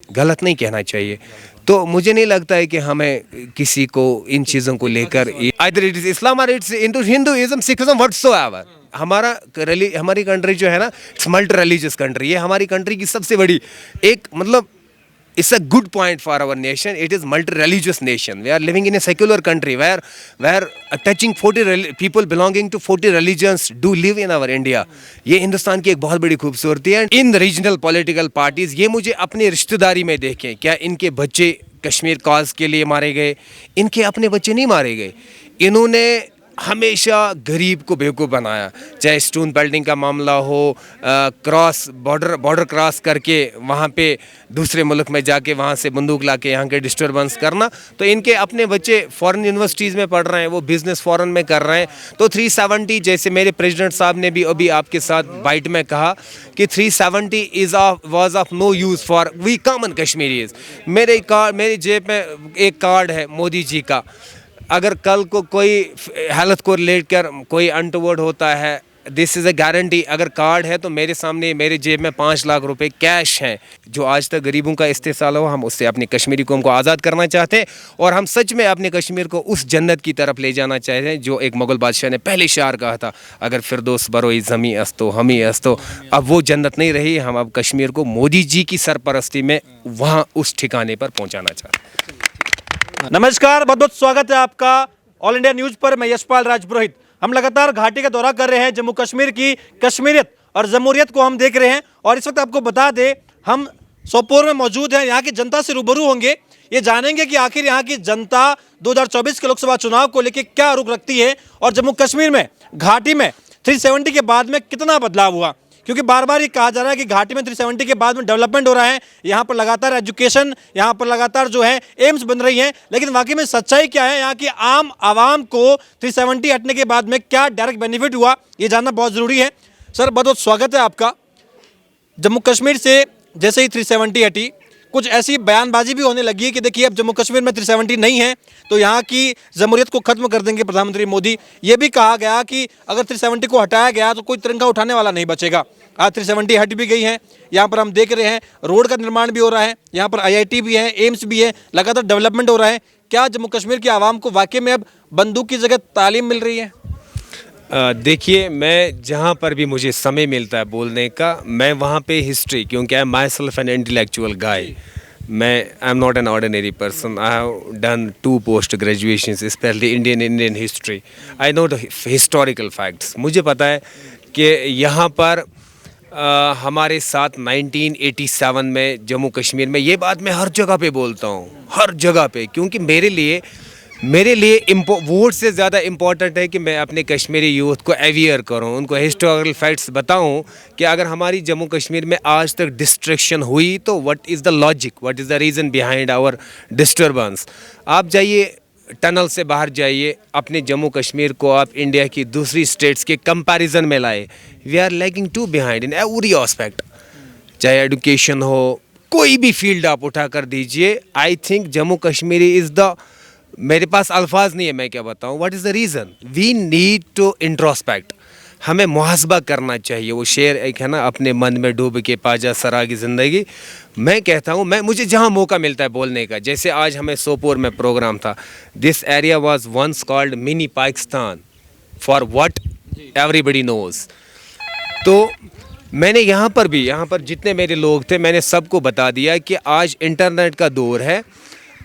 गलत नहीं कहना चाहिए। तो मुझे नहीं लगता है कि हमें किसी को इन चीज़ों को लेकर, आइदर इट इज इस्लाम और इट्स हिंदुइज्म, सिखिज्म, व्हाटसोएवर, हमारी कंट्री जो है ना, इट्स मल्टी रिलीजियस कंट्री। ये हमारी कंट्री की सबसे बड़ी एक मतलब it's a good point for our nation. It is multi-religious nation. We are living in a secular country where touching 40 people belonging to 40 religions do live in our India. ये हिंदुस्तान की एक बहुत बड़ी खूबसूरती है। इन रीजनल पॉलिटिकल पार्टीज ये मुझे अपनी रिश्तेदारी में देखें, क्या इनके बच्चे कश्मीर कॉज के लिए मारे गए? इनके अपने बच्चे नहीं मारे गए। इन्होंने हमेशा गरीब को बेवकूफ़ बनाया, चाहे स्टोन पेल्टिंग का मामला हो, बॉर्डर क्रॉस करके वहाँ पे दूसरे मुल्क में जाके वहाँ से बंदूक लाके यहाँ के डिस्टर्बेंस करना। तो इनके अपने बच्चे फॉरेन यूनिवर्सिटीज़ में पढ़ रहे हैं, वो बिज़नेस फॉरेन में कर रहे हैं। तो 370, जैसे मेरे प्रेसिडेंट साहब ने भी अभी आपके साथ बाइट में कहा कि 370 was of no use for we common Kashmiris. मेरी जेब में एक कार्ड है मोदी जी का। अगर कल को कोई हेल्थ को रिलेट कर कोई अनटुवर्ड होता है, दिस इज़ अ गारंटी। अगर कार्ड है तो मेरे सामने मेरे जेब में 5 लाख रुपए कैश हैं। जो आज तक गरीबों का इस्तेसाल हो, हम उससे अपनी कश्मीरी कौम को आज़ाद करना चाहते हैं और हम सच में अपने कश्मीर को उस जन्नत की तरफ ले जाना चाहते हैं जो एक मुग़ल बादशाह ने पहले शार कहा था, अगर फिरदौस बरोई ज़मी अस्तो हमी अस्तो। अब वो जन्नत नहीं रही, हम अब कश्मीर को मोदी जी की सरपरस्ती में वहाँ उस ठिकाने पर पहुँचाना चाहते हैं। नमस्कार, बहुत बहुत स्वागत है आपका ऑल इंडिया न्यूज पर। मैं यशपाल राजपुरोहित। हम लगातार घाटी का दौरा कर रहे हैं, जम्मू कश्मीर की कश्मीरियत और जमहूरियत को हम देख रहे हैं। और इस वक्त आपको बता दें, हम सोपोर में मौजूद हैं, यहाँ की जनता से रूबरू होंगे। ये जानेंगे कि आखिर यहाँ की जनता 2024 के लोकसभा चुनाव को लेकर क्या रुख रखती है और जम्मू कश्मीर में घाटी में 370 के बाद में कितना बदलाव हुआ। क्योंकि बार बार ये कहा जा रहा है कि घाटी में 370 के बाद में डेवलपमेंट हो रहा है, यहाँ पर लगातार एजुकेशन, यहाँ पर लगातार जो है एम्स बन रही हैं, लेकिन वाकई में सच्चाई क्या है, यहाँ की आम आवाम को 370 हटने के बाद में क्या डायरेक्ट बेनिफिट हुआ, ये जानना बहुत ज़रूरी है। सर, बहुत बहुत स्वागत है आपका। जम्मू कश्मीर से जैसे ही 370 हटी, कुछ ऐसी बयानबाजी भी होने लगी है कि देखिए अब जम्मू कश्मीर में 370 नहीं है तो यहाँ की जमहूरियत को खत्म कर देंगे प्रधानमंत्री मोदी। ये भी कहा गया कि अगर 370 को हटाया गया तो कोई तिरंगा उठाने वाला नहीं बचेगा। आज 370 हट भी गई है, यहाँ पर हम देख रहे हैं रोड का निर्माण भी हो रहा है, यहाँ पर IIT भी है, एम्स भी है, लगातार डेवलपमेंट हो रहा है। क्या जम्मू कश्मीर की आवाम को वाकई में अब बंदूक की जगह तालीम मिल रही है? देखिए, मैं जहाँ पर भी मुझे समय मिलता है बोलने का, मैं वहाँ पे हिस्ट्री, क्योंकि I am my self an intellectual guy, I am not an ordinary person. I have done 2 post graduations, specially Indian history. I know the historical facts. मुझे पता है कि यहाँ पर हमारे साथ 1987 में जम्मू कश्मीर में, ये बात मैं हर जगह पे बोलता हूँ, हर जगह पे, क्योंकि मेरे लिए वोट से ज़्यादा इम्पोर्टेंट है कि मैं अपने कश्मीरी यूथ को अवेयर करूं, उनको हिस्टोरिकल फैक्ट्स बताऊं कि अगर हमारी जम्मू कश्मीर में आज तक डिस्ट्रक्शन हुई तो what is the logic, what is the reason behind our disturbance. आप जाइए, टनल से बाहर जाइए, अपने जम्मू कश्मीर को आप इंडिया की दूसरी स्टेट्स के कंपैरिजन में लाए। We are lagging to behind in every aspect, चाहे एजुकेशन हो, कोई भी फील्ड आप उठा कर दीजिए। I think Jammu Kashmiri is the, मेरे पास अल्फाज नहीं है मैं क्या बताऊं, what is the reason. We need to introspect, हमें मुहासबा करना चाहिए। वो शेर एक है ना, अपने मन में डूब के पाजा सरा की ज़िंदगी। मैं कहता हूँ, मुझे जहाँ मौका मिलता है बोलने का, जैसे आज हमें सोपोर में प्रोग्राम था, this area was once called mini Pakistan, for what everybody knows. तो मैंने यहाँ पर जितने मेरे लोग थे, मैंने सबको बता दिया कि आज इंटरनेट का दौर है।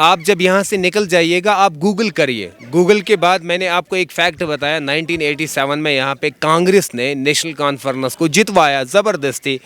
आप जब यहाँ से निकल जाइएगा, आप गूगल करिए। गूगल के बाद मैंने आपको एक फैक्ट बताया, 1987 में यहाँ पे कांग्रेस ने नेशनल कॉन्फ्रेंस को जितवाया, ज़बरदस्ती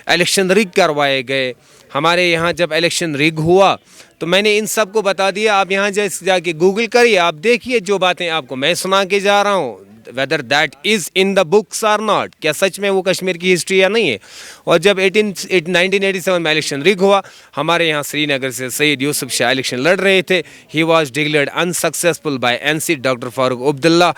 इलेक्शन रिग करवाए गए। हमारे यहाँ जब इलेक्शन रिग हुआ तो मैंने इन सब को बता दिया। आप यहाँ जाके गूगल करिए, आप देखिए जो बातें आपको मैं सुना के जा रहा हूँ, whether that is in the books or not, क्या सच में वो कश्मीर की हिस्ट्री या नहीं है। और जब 1987 में इलेक्शन रिग हुआ, हमारे यहाँ श्रीनगर से सैयद यूसुफ शाह इलेक्शन लड़ रहे थे। He was declared unsuccessful by NC doctor Farooq Abdullah,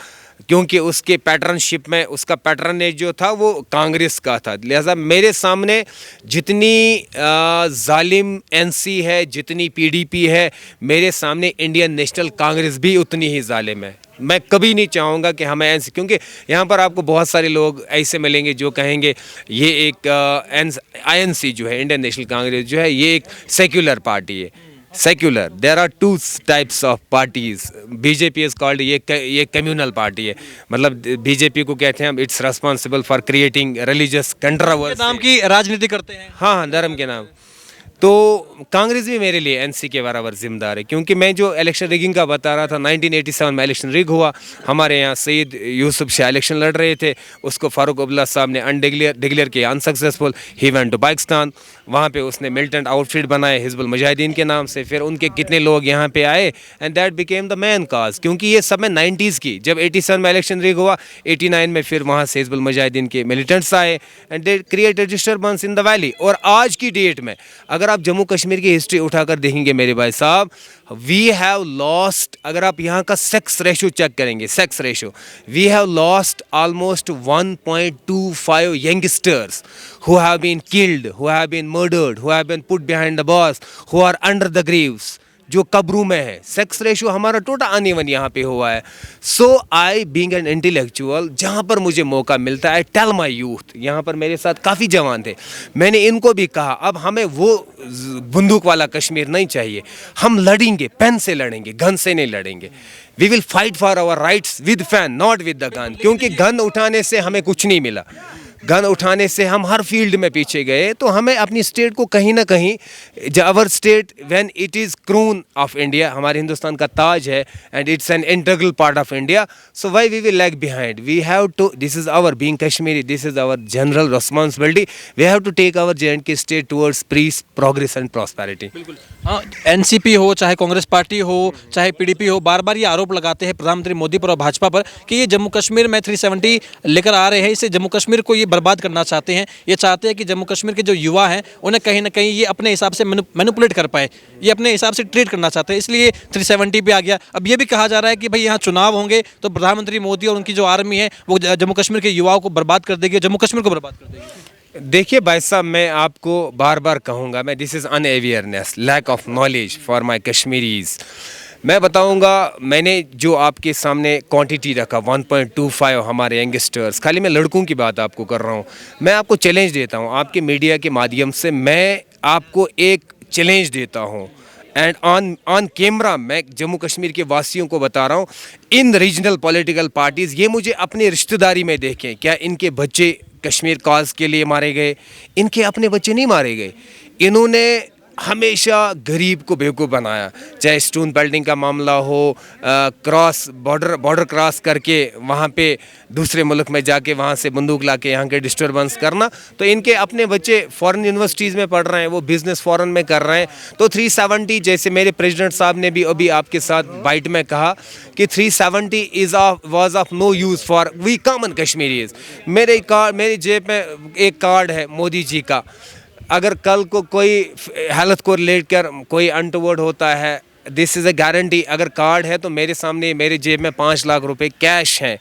क्योंकि उसके पैटर्नशिप में उसका पैटर्नेज जो था वो कांग्रेस का था। लिहाजा मेरे सामने जितनी जालिम NC है, जितनी PDP है, मेरे सामने इंडियन नेशनल कांग्रेस भी उतनी ही जालिम है। मैं कभी नहीं चाहूँगा कि हमें ऐसे, क्योंकि यहाँ पर आपको बहुत सारे लोग ऐसे मिलेंगे जो कहेंगे ये एक INC जो है, इंडियन नेशनल कांग्रेस जो है, ये एक सेक्युलर पार्टी है। Secular, there are two types of parties. BJP is called, ये कम्युनल पार्टी है। मतलब बीजेपी को कहते हैं हम, it's responsible for creating religious controversy. नाम की राजनीति करते हैं। हाँ हाँ, धर्म के नाम। तो कांग्रेस भी मेरे लिए NC के बराबर जिम्मेदार है, क्योंकि मैं जो इलेक्शन रिगिंग का बता रहा था, 1987 में इलेक्शन रिग हुआ। हमारे यहाँ सईद यूसुफ शाह इलेक्शन लड़ रहे थे, उसको फारूक अब्दुल्ला साहब ने डिक्लेयर किया unsuccessful. He went to Pakistan, वहाँ पे उसने मिलिटेंट आउटफिट बनाए हिजबुल मुजाहिदीन के नाम से। फिर उनके कितने लोग यहाँ पे आए, and that became the main cause, क्योंकि ये सब में 90s की, जब 87 में इलेक्शन रिग हुआ, 89 में फिर वहाँ से हिजबुल मुजाहिदीन के मिलिटेंट्स आए, and they created disturbance in the valley. और आज की डेट में अगर आप जम्मू कश्मीर की हिस्ट्री उठाकर देखेंगे मेरे भाई साहब, वी हैव लॉस्ट, अगर आप यहाँ का सेक्स रेशो चेक करेंगे, sex ratio, we have lost almost 1.25 youngsters who have been killed, who have been murdered, who have been put behind the bars, who are under the graves, जो कब्रों में है। Sex ratio हमारा टोटा uneven यहाँ पे हुआ है। सो आई बीइंग एन इंटेलेक्चुअल, जहाँ पर मुझे मौका मिलता है, टेल माई यूथ, यहाँ पर मेरे साथ काफ़ी जवान थे, मैंने इनको भी कहा अब हमें वो बंदूक वाला कश्मीर नहीं चाहिए, हम लड़ेंगे, पेन से लड़ेंगे, गन से नहीं लड़ेंगे। We will fight for our rights with pen, not with the gun, क्योंकि गन उठाने से हमें कुछ नहीं मिला। गन उठाने से हम हर फील्ड में पीछे गए। तो हमें अपनी स्टेट को कहीं ना कहीं, our state when it is crown of India, हमारे हिंदुस्तान का ताज है, and it's an integral part of India, so why we will lag behind. We have to, this is our being Kashmiri, this is our general responsibility, we have to take our J&K state towards peace, progress and prosperity. हाँ, NCP हो, चाहे Congress party हो, चाहे PDP हो, बार बार ये आरोप लगाते हैं प्रधानमंत्री मोदी पर और भाजपा पर कि ये जम्मू कश्मीर में 370 लेकर आ रहे हैं, इससे जम्मू कश्मीर को ये बर्बाद करना चाहते हैं। ये चाहते हैं कि जम्मू कश्मीर के जो युवा हैं उन्हें कहीं ना कहीं ये अपने हिसाब से मैनिपुलेट कर पाए, ये अपने हिसाब से ट्रीट करना चाहते हैं, इसलिए 370 पे आ गया। अब ये भी कहा जा रहा है कि भाई यहाँ चुनाव होंगे तो प्रधानमंत्री मोदी और उनकी जो आर्मी है वो जम्मू कश्मीर के युवाओं को बर्बाद कर देगी, जम्मू कश्मीर को बर्बाद कर देगी। देखिए भाई साहब, मैं आपको बार बार कहूँगा, मैं this is unawareness, lack of knowledge for my Kashmiris. मैं बताऊंगा, मैंने जो आपके सामने क्वांटिटी रखा 1.25 हमारे यंगस्टर्स, खाली मैं लड़कों की बात आपको कर रहा हूँ। मैं आपको चैलेंज देता हूँ, आपके मीडिया के माध्यम से मैं आपको एक चैलेंज देता हूँ, एंड ऑन कैमरा मैं जम्मू कश्मीर के वासियों को बता रहा हूँ, इन रीजनल पॉलिटिकल पार्टीज़ ये मुझे अपनी रिश्तेदारी में देखें, क्या इनके बच्चे कश्मीर काज के लिए मारे गए? इनके अपने बच्चे नहीं मारे गए। इन्होंने हमेशा गरीब को बेवकूफ़ बनाया, चाहे स्टोन पेल्टिंग का मामला हो, क्रॉस बॉर्डर क्रॉस करके वहाँ पे दूसरे मुल्क में जाके वहाँ से बंदूक ला के यहाँ के डिस्टर्बेंस करना। तो इनके अपने बच्चे फॉरेन यूनिवर्सिटीज़ में पढ़ रहे हैं, वो बिज़नेस फॉरेन में कर रहे हैं। तो 370, जैसे मेरे प्रेसिडेंट साहब ने भी अभी आपके साथ बाइट में कहा कि 370 was of no use for we common Kashmiris. मेरी जेब में एक कार्ड है मोदी जी का, अगर कल को कोई हेल्थ को रिलेट कर कोई अनटुवर्ड होता है, दिस इज़ अ गारंटी। अगर कार्ड है तो मेरे सामने, मेरे जेब में 5 लाख रुपए कैश हैं,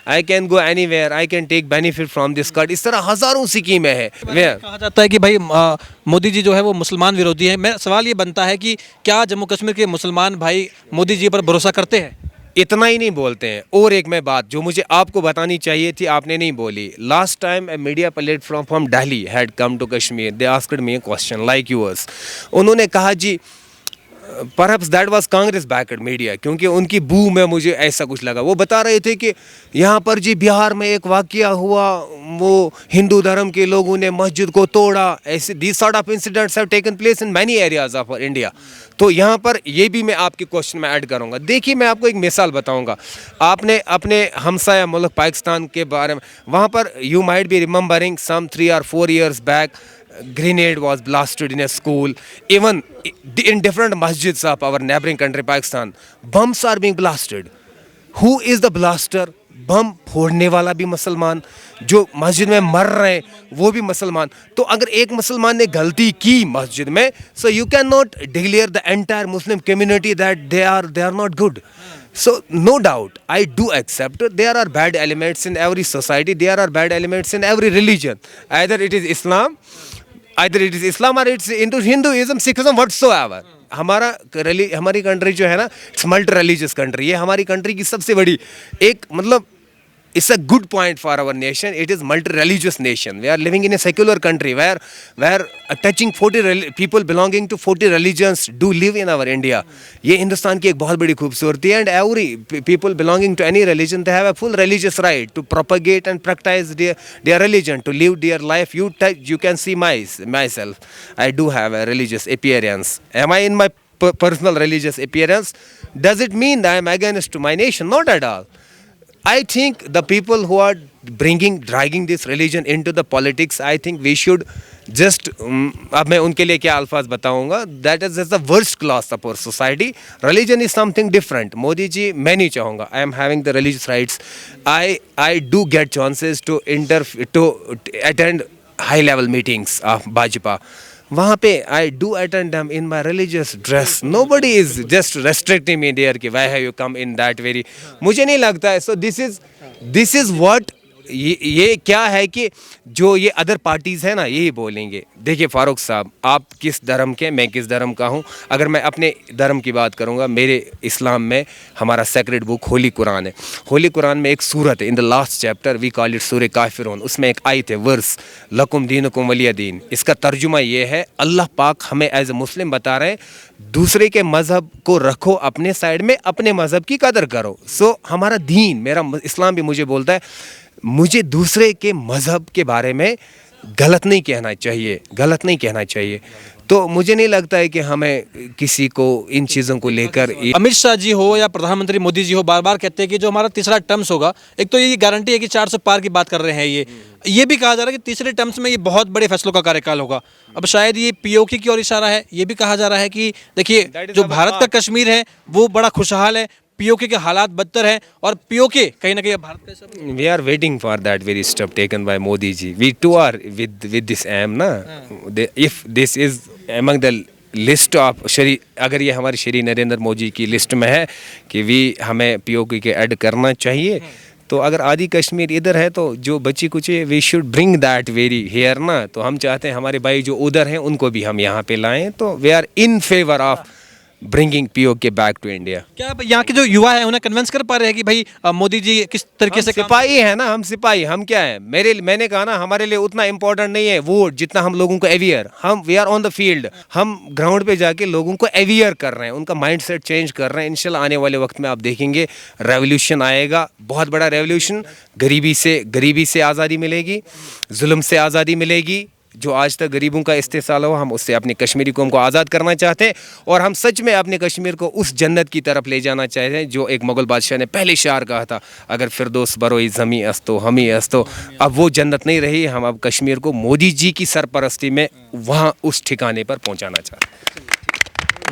I can go anywhere, I can take benefit from this card. इस तरह हज़ारों स्कीमें हैं। कहा जाता है कि भाई मोदी जी जो है वो मुसलमान विरोधी है। मेरा सवाल ये बनता है कि क्या जम्मू कश्मीर के मुसलमान भाई मोदी जी पर भरोसा करते हैं? इतना ही नहीं बोलते हैं। और एक मैं बात जो मुझे आपको बतानी चाहिए थी, आपने नहीं बोली। Last time a media platform from Delhi had come to Kashmir, they asked me a question like yours. उन्होंने कहा जी perhaps that was Congress backed media, क्योंकि उनकी बू में मुझे ऐसा कुछ लगा। वो बता रहे थे कि यहाँ पर जी बिहार में एक वाकया हुआ, वो हिंदू धर्म के लोगों ने मस्जिद को तोड़ा, ऐसे this sort of incidents have taken place in many areas of India. तो यहाँ पर ये भी मैं आपके क्वेश्चन में ऐड करूँगा। देखिए, मैं आपको एक मिसाल बताऊँगा। आपने अपने हमसाया मुल्क पाकिस्तान के बारे में, वहाँ पर you might be remembering some 3 or 4 years back, grenade was blasted in a school. Even in different masjids of our neighboring country Pakistan, bombs are being blasted. Who is the blaster? बम फोड़ने वाला भी मुसलमान, जो मस्जिद में मर रहे हैं वो भी मुसलमान। तो अगर एक मुसलमान ने गलती की मस्जिद में, so you cannot declare the entire Muslim community that they are not good. So no doubt, I do accept there are bad elements in every society, there are bad elements in every religion. Either it is Islam or it's into Hinduism, Sikhism, whatsoever. हमारी country जो है ना, it's multi religious country. ये हमारी country की सबसे बड़ी एक मतलब it's a good point for our nation. It is multi-religious nation. We are living in a secular country where touching 40 people belonging to 40 religions do live in our India. ये हिंदुस्तान की एक बहुत बड़ी खूबसूरती है, and every people belonging to any religion, they have a full religious right to propagate and practice their religion, to live their life. You can see myself. I do have a religious appearance. Am I in my personal religious appearance? Does it mean that I am against to my nation? Not at all. I think the people who are dragging this religion into the politics, I think we should just अब मैं उनके लिए क्या अल्फाज बताऊंगा, that is just the worst class of our society. Religion is something different. Modi ji, मैं नहीं चाहूँगा, I am having the religious rights. I do get chances to attend high level meetings of Bhajpa. वहाँ पे I do attend them in my religious dress. Nobody is just restricting me there कि why have you come in that very. मुझे नहीं लगता है. So this is what ये क्या है कि जो ये अदर पार्टीज़ है ना, यही बोलेंगे. देखिए फारूक साहब, आप किस धर्म के, मैं किस धर्म का हूँ. अगर मैं अपने धर्म की बात करूँगा, मेरे इस्लाम में हमारा सेक्रेड बुक होली कुरान है. होली कुरान में एक सूरत है, in the last chapter we call it सूरह काफिरून. उसमें एक आयत है, वर्स लकुम दीनुकुम वलिय दीन. इसका तर्जुमा ये है, अल्लाह पाक हमें एज ए मुस्लिम बता रहे हैं, दूसरे के मज़हब को रखो अपने साइड में, अपने मज़हब की कदर करो. सो हमारा दीन, मेरा इस्लाम भी मुझे बोलता है, मुझे दूसरे के मज़हब के बारे में गलत नहीं कहना चाहिए. तो मुझे नहीं लगता है कि हमें किसी को इन चीज़ों को लेकर. अमित शाह जी हो या प्रधानमंत्री मोदी जी हो, बार बार कहते हैं कि जो हमारा तीसरा टर्म्स होगा, एक तो ये गारंटी है कि 400 पार की बात कर रहे हैं. ये भी कहा जा रहा है कि तीसरे टर्म्स में ये बहुत बड़े फैसलों का कार्यकाल होगा. अब शायद ये पीओके की ओर इशारा है. ये भी कहा जा रहा है कि देखिए, जो भारत का कश्मीर है वो बड़ा खुशहाल है, पीओके के हालात बदतर हैं, और पीओके कहीं ना कहीं भारत का. We are waiting for that very step taken by Modi ji. We too are with this aim ना. If this is among the list of अगर ये हमारे श्री नरेंद्र मोदी की लिस्ट में है कि हमें पीओके के ऐड करना चाहिए, तो अगर आदि कश्मीर इधर है तो जो बची कुछ we should bring that very here ना. तो हम चाहते हैं हमारे भाई जो उधर हैं उनको भी हम यहाँ पे लाएं. तो we are in favour of bringing POK back to India. क्या आप यहाँ के जो युवा है उन्हें कन्विंस कर पा रहे हैं कि भाई मोदी जी किस तरीके से सिपाही है ना, हम सिपाही, हम क्या है, मैंने कहा ना, हमारे लिए उतना इम्पोर्टेंट नहीं है वोट जितना हम लोगों को aware. We are on the field, हम ग्राउंड पे जाके लोगों को अवेयर कर रहे हैं, उनका माइंडसेट चेंज कर रहे हैं. इंशाल्लाह आने वाले वक्त में आप देखेंगे रेवोल्यूशन आएगा, बहुत बड़ा रेवोल्यूशन. गरीबी से आज़ादी मिलेगी, जुल्म से आज़ादी मिलेगी. जो आज तक गरीबों का इस्तेसाल हो, हम उससे अपनी कश्मीरी कौम को आज़ाद करना चाहते हैं, और हम सच में अपने कश्मीर को उस जन्नत की तरफ ले जाना चाहते हैं जो एक मुग़ल बादशाह ने पहले शार कहा था, अगर फिरदौस बरोई ज़मी अस्तो हमी अस्तो. अब वो जन्नत नहीं रही, हम अब कश्मीर को मोदी जी की सरपरस्ती में वहाँ उस ठिकाने पर पहुँचाना चाहते हैं.